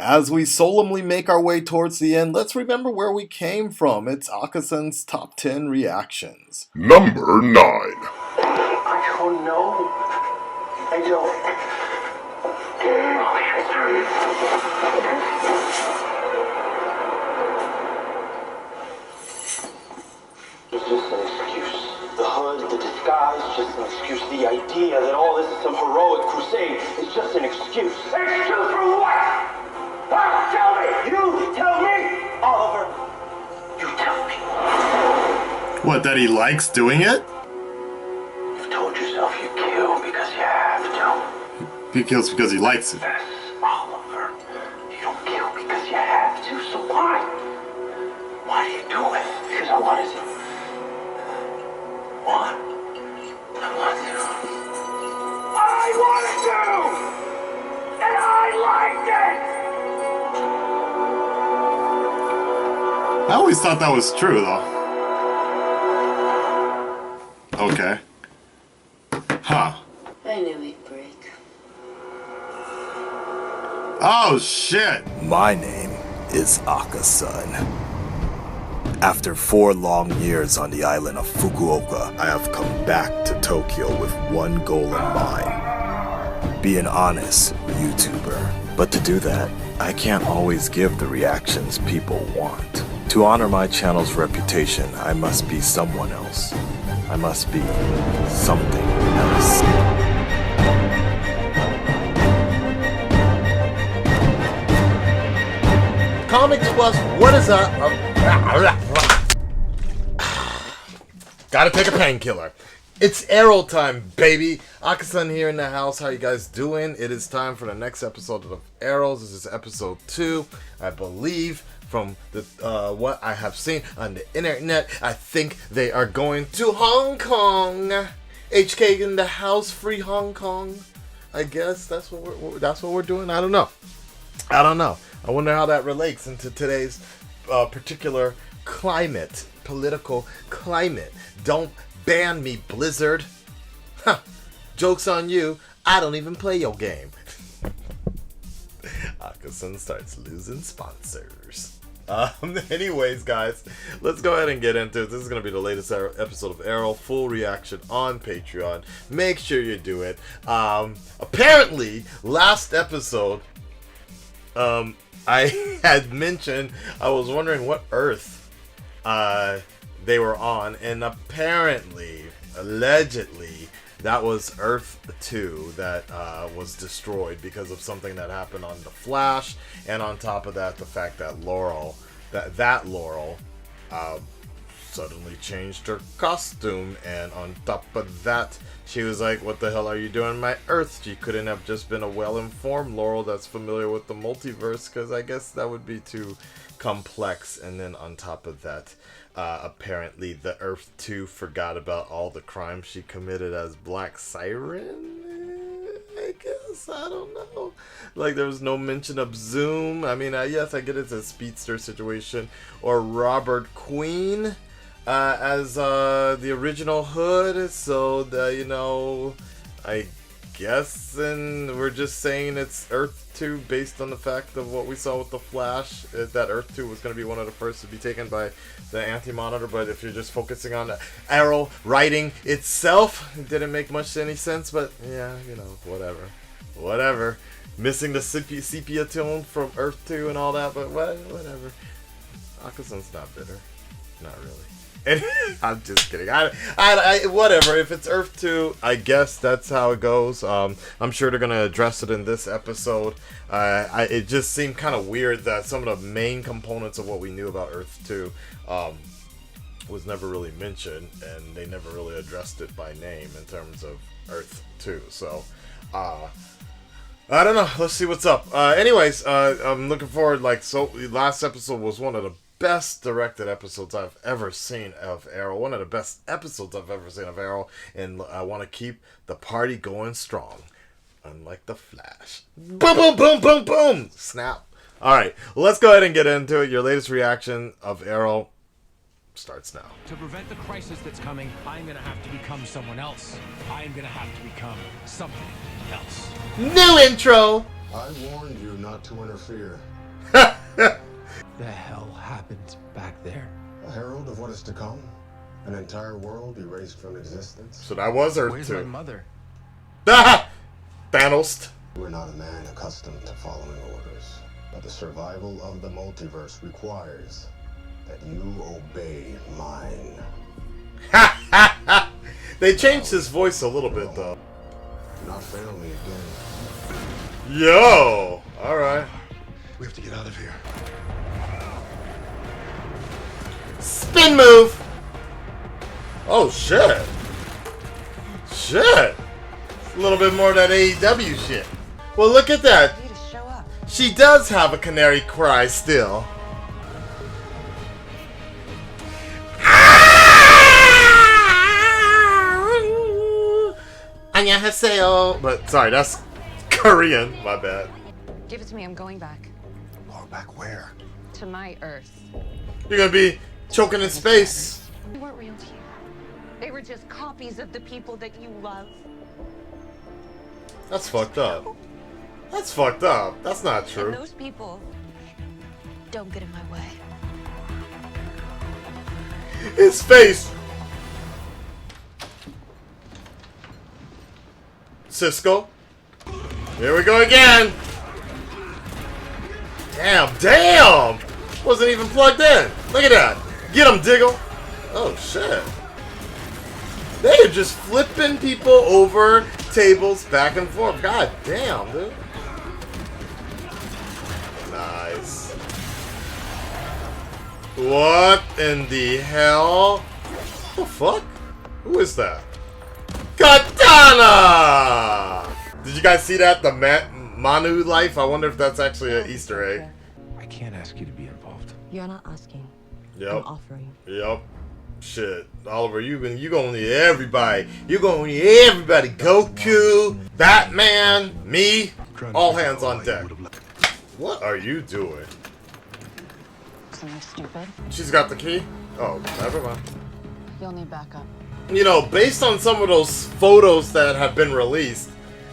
As we solemnly make our way towards the end, let's remember where we came from. It's Akasan's top 10 reactions. Number 9. I don't know. I don't. It's just an excuse. The hood, the disguise, just an excuse. The idea that all this is some heroic crusade is just an excuse. An excuse for what? Huh? Tell me! You tell me! Oliver, you tell me. What, that he likes doing it? You've told yourself you kill because you have to. He kills because he likes it. Yes, Oliver. You don't kill because you have to, so why? Why do you do it? Because I want to. What? I want to. I wanted to! And I liked it! I always thought that was true, though. Okay. Huh. I knew he'd break. Oh, shit! My name is Akasan. After 4 long years on the island of Fukuoka, I have come back to Tokyo with one goal in mind. Be an honest YouTuber. But to do that, I can't always give the reactions people want. To honor my channel's reputation, I must be someone else. I must be something else. Comics Plus, what is that? Gotta take a painkiller. It's Arrow time, baby. Akasan here in the house. How you guys doing? It is time for the next episode of Arrows. This is episode 2, I believe. From the what I have seen on the internet, I think they are going to Hong Kong. HK in the house, free Hong Kong. I guess that's what we're doing. I don't know. I wonder how that relates into today's particular climate, political climate. Don't ban me, Blizzard. Huh. Joke's on you. I don't even play your game. Akasan starts losing sponsors. Anyways, guys, let's go ahead and get into it. This is going to be the latest episode of Arrow, full reaction on Patreon. Make sure you do it. Apparently, last episode, I had mentioned, I was wondering what Earth they were on, and apparently, allegedly, that was Earth 2 that was destroyed because of something that happened on The Flash, and on top of that, the fact that Laurel suddenly changed her costume, and on top of that, she was like, what the hell are you doing on my Earth? She couldn't have just been a well-informed Laurel that's familiar with the multiverse, because I guess that would be too complex. And then on top of that, apparently the Earth 2 forgot about all the crimes she committed as Black Siren, I guess. I don't know. Like, there was no mention of Zoom. I mean, yes, I get it's a speedster situation. Or Robert Queen as the original Hood. So, I guess, and we're just saying it's Earth 2 based on the fact of what we saw with the Flash, that Earth 2 was going to be one of the first to be taken by the Anti-Monitor. But if you're just focusing on the Arrow writing itself, it didn't make much any sense. But yeah, whatever. Missing the sepia tone from Earth 2 and all that, but whatever. Akasan's not bitter, not really. And I'm just kidding. I whatever. If it's Earth 2, I guess that's how it goes. I'm sure they're gonna address it in this episode. It just seemed kind of weird that some of the main components of what we knew about Earth 2 was never really mentioned, and they never really addressed it by name in terms of Earth 2. So, I don't know. Let's see what's up. Anyways, I'm looking forward. Last episode was one of the best directed episodes I've ever seen of Arrow. One of the best episodes I've ever seen of Arrow. And I want to keep the party going strong. Unlike the Flash. Boom, boom, boom, boom, boom. Snap. Alright, let's go ahead and get into it. Your latest reaction of Arrow starts now. To prevent the crisis that's coming, I'm gonna have to become someone else. I'm gonna have to become something else. New intro! I warned you not to interfere. The hell happened back there? A herald of what is to come. An entire world erased from existence. So that was Earth Where's my 2. mother? Ah! Thanos. You are not a man accustomed to following orders, but the survival of the multiverse requires that you obey mine. They changed his voice a little bit though. Do not fail me again. Yo! Alright. We have to get out of here. Spin move! Oh shit! Shit! A little bit more of that AEW shit. Well, look at that. She does have a canary cry still. Annyeonghaseyo. But sorry, that's Korean. My bad. Give it to me, I'm going back. Or back where? To my Earth. You're gonna be choking in space. They weren't real to you. They were just copies of the people that you love. That's fucked up. That's fucked up. That's not And true. those people don't get in my way. His face. Cisco. Here we go again. Damn. Wasn't even plugged in. Look at that. Get him, Diggle. Oh, shit. They are just flipping people over tables back and forth. God damn, dude. Nice. What in the hell? What the fuck? Who is that? Katana! Did you guys see that? The Manu life? I wonder if that's actually an Easter egg. I can't ask you to be involved. You're not asking. Yep. I'm offering. Yep. Shit. Oliver, you gonna need everybody. You gonna need everybody. Goku, Batman, me, all hands on deck. What are you doing? Something stupid. She's got the key? Oh, never mind. You'll need backup. You know, based on some of those photos that have been released,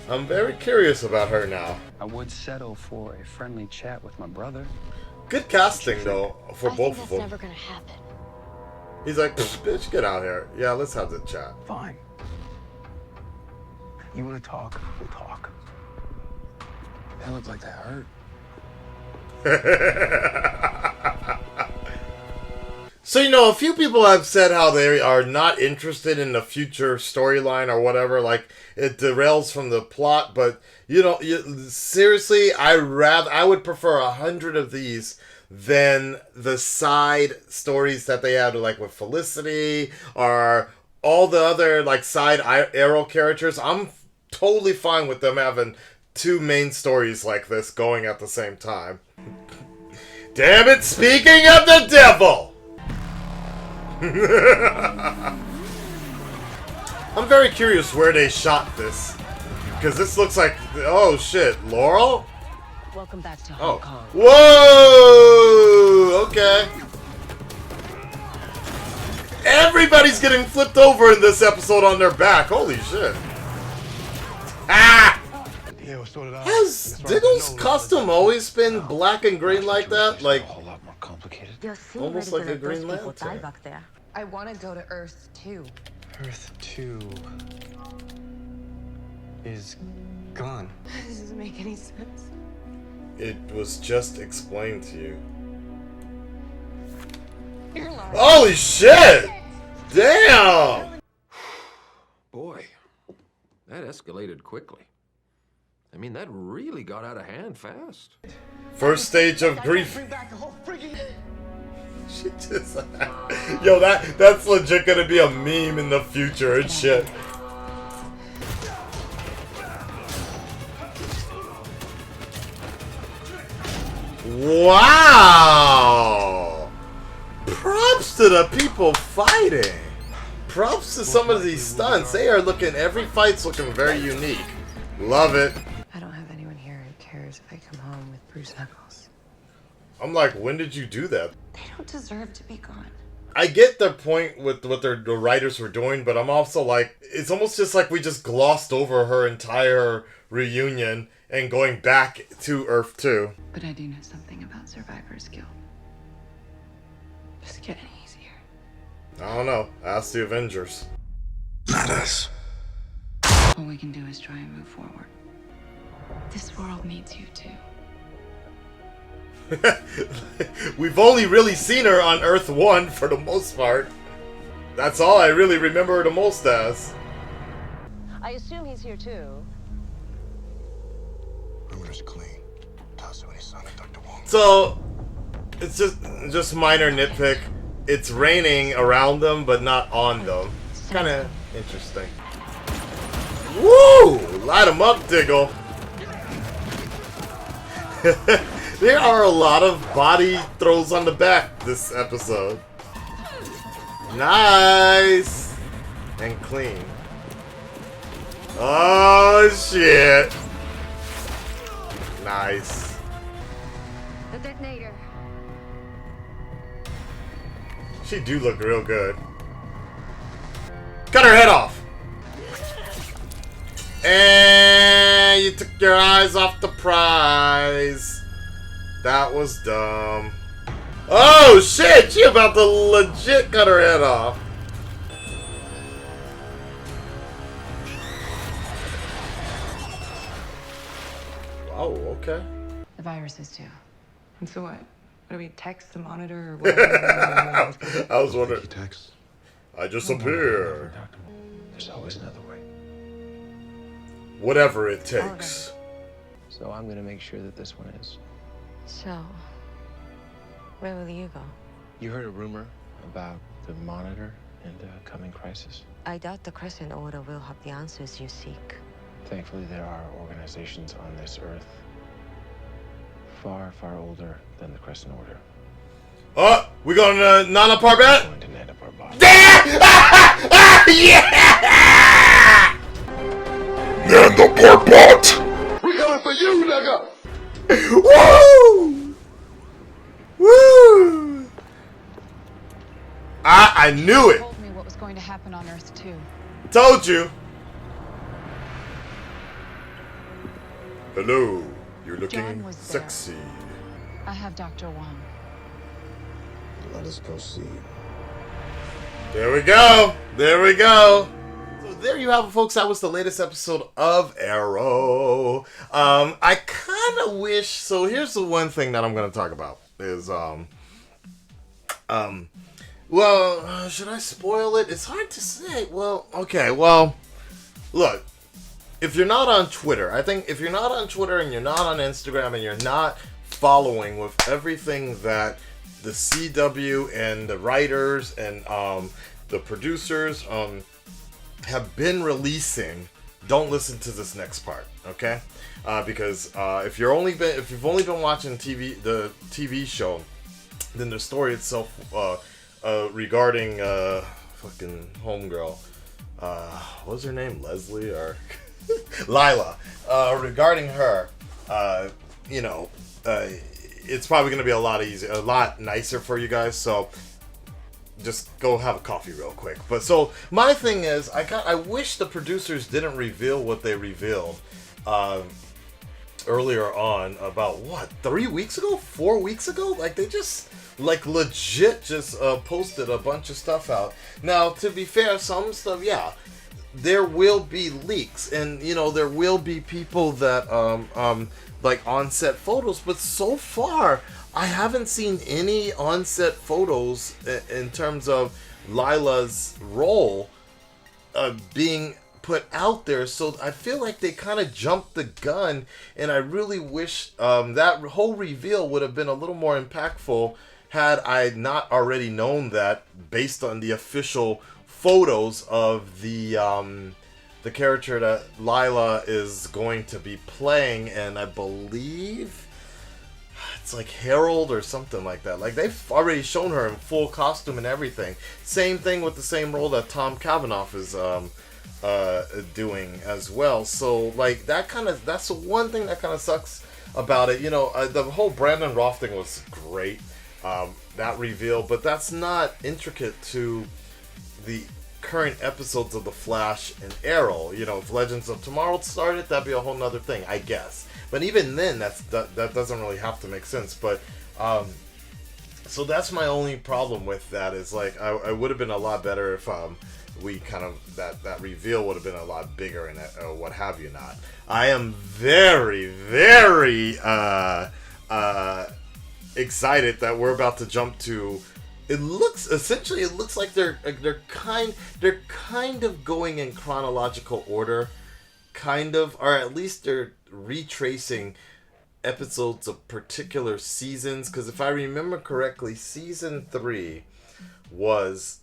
I'm very curious about her now. I would settle for a friendly chat with my brother. Good casting, though, for I both think of that's them. never gonna happen. He's like, bitch, get out here. Yeah, let's have the chat. Fine. You want to talk? We'll talk. That looked like that hurt. So, you know, a few people have said how they are not interested in the future storyline or whatever. Like, it derails from the plot. But, you know, seriously, I would prefer 100 of these than the side stories that they had, like with Felicity or all the other, like, side Arrow characters. I'm totally fine with them having two main stories like this going at the same time. Damn it, speaking of the devil! I'm very curious where they shot this. Because this looks like... Oh, shit. Laurel? Welcome back to Hong Kong. Whoa! Okay. Everybody's getting flipped over in this episode on their back. Holy shit. Ah! Has Diggle's costume always been black and green like that? Like, You're seeing almost ready like to a let Green those people Lantern. die back there. I want to go to Earth 2. Earth 2 is gone. This doesn't make any sense. it was just explained to you. You're lying. Holy shit! Damn! Boy, that escalated quickly. I mean, that really got out of hand fast. First stage of grief. She just, yo, that's legit gonna be a meme in the future and shit. Wow! Props to the people fighting. Props to some of these stunts. They are looking, every fight's looking very unique. Love it. I don't have anyone here who cares if I come home with Bruce Knuckles. I'm like, when did you do that? They don't deserve to be gone. I get their point with what the writers were doing, but I'm also like, it's almost just like we just glossed over her entire reunion and going back to Earth 2. But I do know something about survivor's guilt. Just getting easier. I don't know. Ask the Avengers. Not us. All we can do is try and move forward. This world needs you too. We've only really seen her on Earth 1 for the most part. That's all I really remember her the most as. I assume he's here too. Perimeter's clean. Toss when he son of Dr. Wong. So, it's just minor nitpick. It's raining around them, but not on them. It's kind of interesting. Woo! Light 'em up, Diggle. There are a lot of body throws on the back this episode. Nice! And clean. Oh, shit. Nice. The detonator. She do look real good. Cut her head off! And you took your eyes off the prize. That was dumb. Oh shit! She about to legit cut her head off. Oh, okay. The virus is too. And so what? What do we text the monitor or what? I was wondering. He texts. I just appear. There's always another way. Whatever it takes. So I'm gonna make sure that this one is. So, where will you go? You heard a rumor about the monitor and the coming crisis? I doubt the Crescent Order will have the answers you seek. Thankfully, there are organizations on this earth far, far older than the Crescent Order. Oh, we going to Nana Parbat? Going to Nana Parbat. Yeah! Nana Parbat! We coming for you, nigga! Woo! Woo! I knew it. Told me what was going to happen on Earth too. Told you. Hello. You're looking John was there. sexy. I have Dr. Wong. Let us proceed. There we go. There we go. So there you have it, folks. That was the latest episode of Arrow. I kind of wish. So here's the one thing that I'm going to talk about is well, should I spoil it? It's hard to say. Well, okay. Well, look. If you're not on Twitter, I think if you're not on Twitter and you're not on Instagram and you're not following with everything that the CW and the writers and the producers have been releasing, don't listen to this next part, okay? Because if you've only been watching the TV show, then the story itself regarding fucking homegirl, what was her name? Leslie or Lila? Regarding her, it's probably going to be a lot easier, a lot nicer for you guys. So just go have a coffee real quick. But so my thing is, I wish the producers didn't reveal what they revealed earlier on about 3 weeks ago, 4 weeks ago. Like they just legit just posted a bunch of stuff out. Now to be fair, some stuff, yeah, there will be leaks, and there will be people that like on-set photos, but so far I haven't seen any on-set photos in terms of Lila's role being put out there. So I feel like they kind of jumped the gun, and I really wish that whole reveal would have been a little more impactful had I not already known that based on the official photos of the character that Lila is going to be playing, and I believe it's like Harold or something like that. Like they've already shown her in full costume and everything. Same thing with the same role that Tom Cavanaugh is doing as well. So like that's the one thing that kind of sucks about it. The whole Brandon Roth thing was great. that reveal, but that's not intricate to the current episodes of The Flash and Arrow. You know, if Legends of Tomorrow started, that'd be a whole nother thing, I guess. But even then, that doesn't really have to make sense. But so that's my only problem with that, is like I would have been a lot better if we kind of that reveal would have been a lot bigger and what have you not. I am very, very excited that we're about to jump to. It looks like they're kind of going in chronological order, kind of, or at least they're retracing episodes of particular seasons. Because if I remember correctly, season 3 was,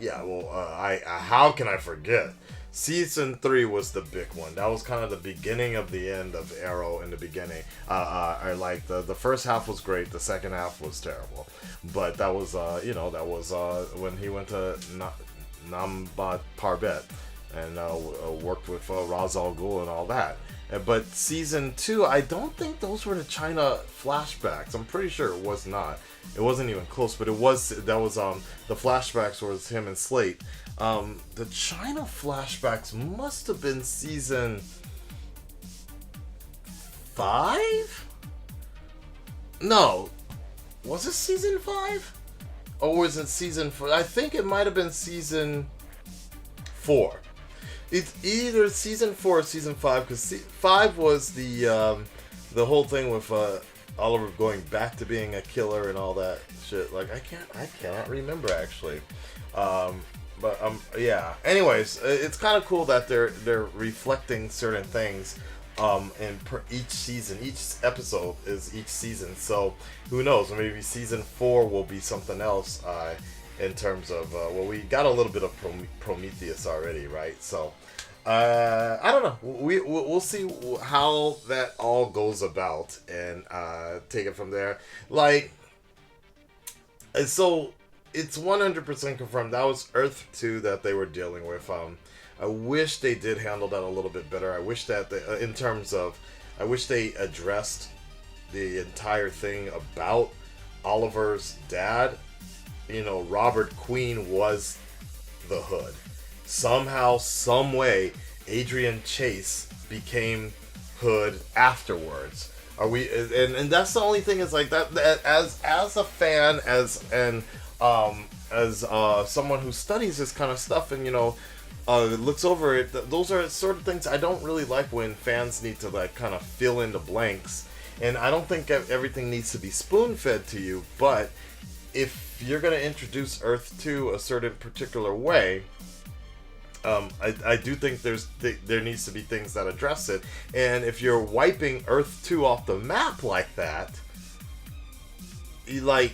how can I forget? Season 3 was the big one. That was kind of the beginning of the end of Arrow in the beginning. The first half was great. The second half was terrible. But that was, when he went to Nambat Parbat and worked with Ra's al Ghul and all that. But season 2, I don't think those were the China flashbacks. I'm pretty sure it was not. It wasn't even close, but the flashbacks was him and Slate. The China flashbacks must have been season 5? No. Was it season 5? Or was it season 4? I think it might have been season 4. It's either season 4 or season 5, because 5 was the whole thing with Oliver going back to being a killer and all that shit. Like, I cannot remember actually. Yeah. Anyways, it's kind of cool that they're reflecting certain things in each season. Each episode is each season. So who knows? Maybe season 4 will be something else in terms of we got a little bit of Prometheus already, right? So I don't know. We'll see how that all goes about and take it from there. Like, so it's 100% confirmed. That was Earth 2 that they were dealing with. I wish they did handle that a little bit better. I wish that I wish they addressed the entire thing about Oliver's dad. You know, Robert Queen was the Hood. Somehow, some way, Adrian Chase became Hood afterwards. Are we? And that's the only thing, is like that as a fan, as someone who studies this kind of stuff and looks over it. Those are sort of things I don't really like when fans need to like kind of fill in the blanks. And I don't think everything needs to be spoon-fed to you. But if you're going to introduce Earth 2 a certain particular way, I do think there needs to be things that address it. And if you're wiping Earth 2 off the map like that, I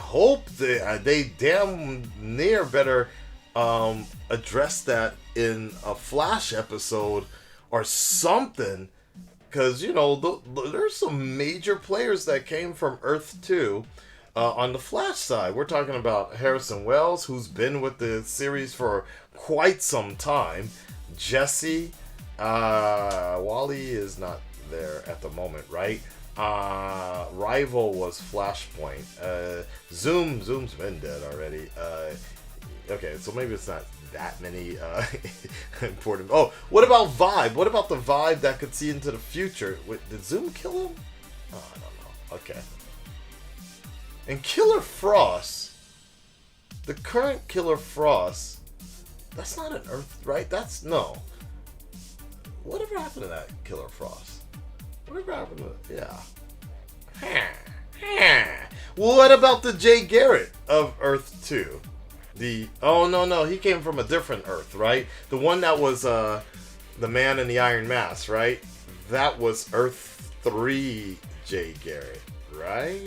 hope they damn near better address that in a Flash episode or something. Because, there's some major players that came from Earth 2 on the Flash side. We're talking about Harrison Wells, who's been with the series for quite some time. Jesse, Wally is not there at the moment, right? Rival was Flashpoint. Zoom's been dead already. Okay, so maybe it's not that many important. Oh, what about Vibe? What about the Vibe that could see into the future? Wait, did Zoom kill him? Oh, I don't know. Okay. And Killer Frost, the current Killer Frost, that's not an Earth, right? No. Whatever happened to that Killer Frost? Whatever happened to it? Yeah. What about the Jay Garrett of Earth 2? No, he came from a different Earth, right? The one that was the man in the Iron Mask, right? That was Earth 3 Jay Garrett, right?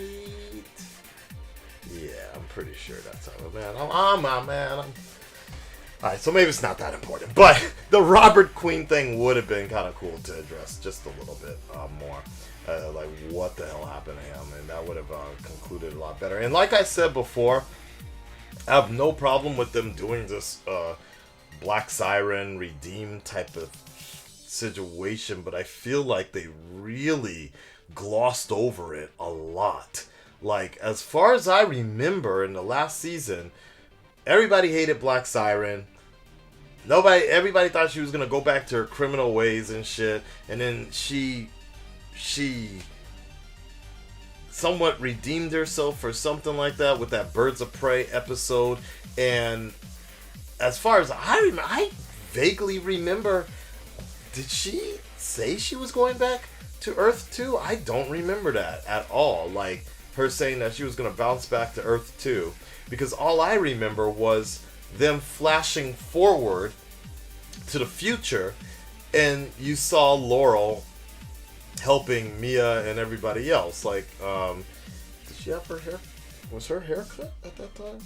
Yeah, I'm pretty sure that's how. Man, Alright, so maybe it's not that important. But the Robert Queen thing would have been kind of cool to address just a little bit more. Like, what the hell happened to him? And that would have concluded a lot better. And like I said before, I have no problem with them doing this Black Siren Redeem type of situation, but I feel like they really glossed over it a lot. Like, as far as I remember in the last season, everybody hated Black Siren. Everybody thought she was gonna go back to her criminal ways and shit, and then she somewhat redeemed herself or something like that with that Birds of Prey episode. And as far as I vaguely remember, did she say she was going back to Earth 2? I don't remember that at all. Like, her saying that she was gonna bounce back to Earth 2, because all I remember was them flashing forward to the future, and you saw Laurel helping Mia and everybody else. Like, did she have her hair? Was her hair cut at that time?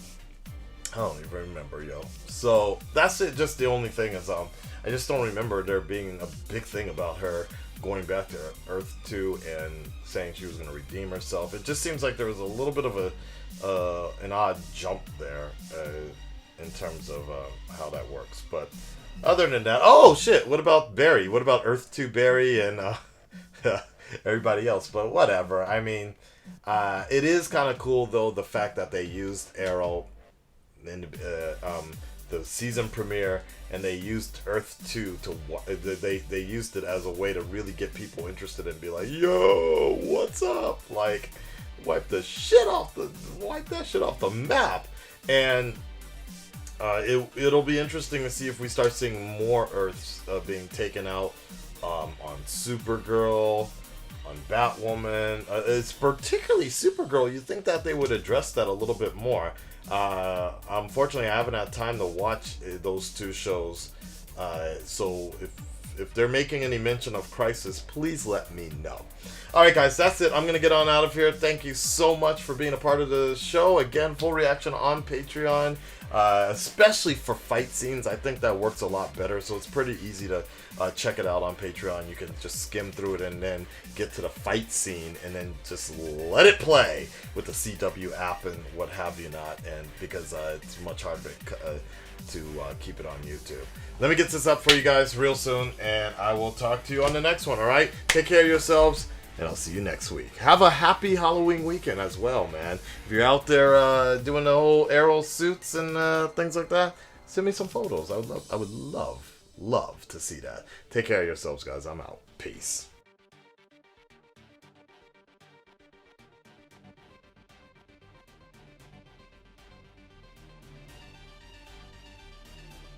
I don't even remember, yo. So that's it. Just the only thing is, I just don't remember there being a big thing about her going back to Earth 2 and saying she was going to redeem herself. It just seems like there was a little bit of an odd jump there in terms of how that works. But other than that, oh shit, what about Barry? What about Earth 2 Barry and everybody else? But whatever. I mean, it is kind of cool though, the fact that they used Arrow in the season premiere, and they used Earth 2 they used it as a way to really get people interested and be like, yo, what's up? Like, wipe that shit off the map. And it'll be interesting to see if we start seeing more Earths being taken out on Supergirl, on Batwoman. It's particularly Supergirl. You'd think that they would address that a little bit more. Unfortunately, I haven't had time to watch those two shows. So if they're making any mention of Crisis, please let me know. Alright guys, that's it. I'm going to get on out of here. Thank you so much for being a part of the show. Again, full reaction on Patreon, especially for fight scenes. I think that works a lot better, so it's pretty easy to check it out on Patreon. You can just skim through it and then get to the fight scene and then just let it play with the CW app and what have you not, and because it's much harder to keep it on YouTube. Let me get this up for you guys real soon, and I will talk to you on the next one, alright? Take care of yourselves, and I'll see you next week. Have a happy Halloween weekend as well, man. If you're out there doing the whole Arrow suits and things like that, send me some photos. I would love to see that. Take care of yourselves, guys. I'm out. Peace.